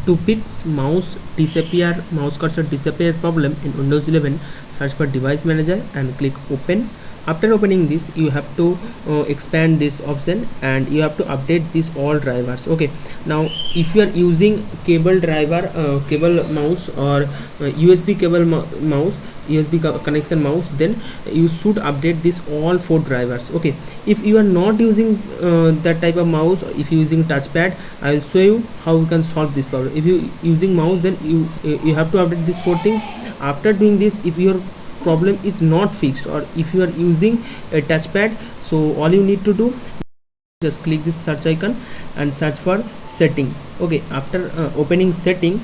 To fix mouse cursor disappear problem in Windows 11, search for device manager and click open. After opening this, you have to expand this option and you have to update these all drivers. Okay, now if you are using cable driver, cable mouse or USB cable mouse, USB connection mouse, then you should update this all 4 drivers. Okay, if you are not using that type of mouse, if you using touchpad, I will show you how you can solve this problem. If you using mouse, then you have to update these 4 things. After doing this, if your problem is not fixed or if you are using a touchpad, so all you need to do, just click this search icon and search for setting. Okay, after opening setting,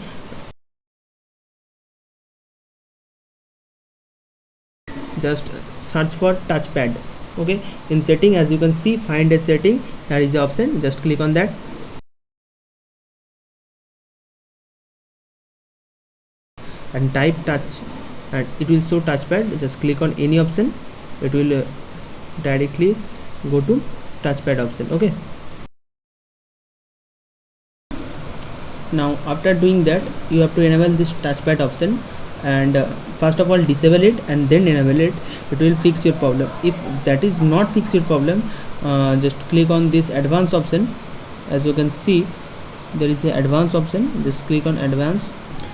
just search for touchpad. Okay, in setting, as you can see, find a setting, there is the option, just click on that and type touch and it will show touchpad. Just click on any option, it will directly go to touchpad option. Okay, now after doing that, you have to enable this touchpad option and first of all disable it and then enable it. It will fix your problem. If that is not fix your problem, just click on this advanced option. As you can see, there is a advanced option, just click on advanced.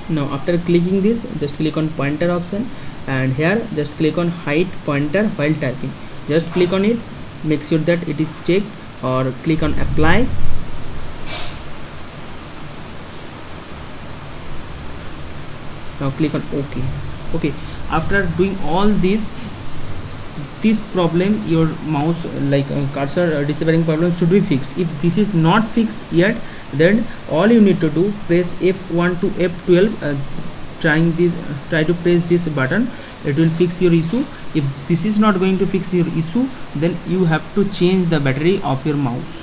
Now after clicking this, just click on pointer option and here just click on hide pointer while typing. Just click on it, make sure that it is checked, or click on apply. Now click on OK. Okay, after doing all this problem, your mouse cursor disappearing problem should be fixed. If this is not fixed yet, then all you need to do, press F1 to F12, try to press this button, it will fix your issue. If this is not going to fix your issue, then you have to change the battery of your mouse.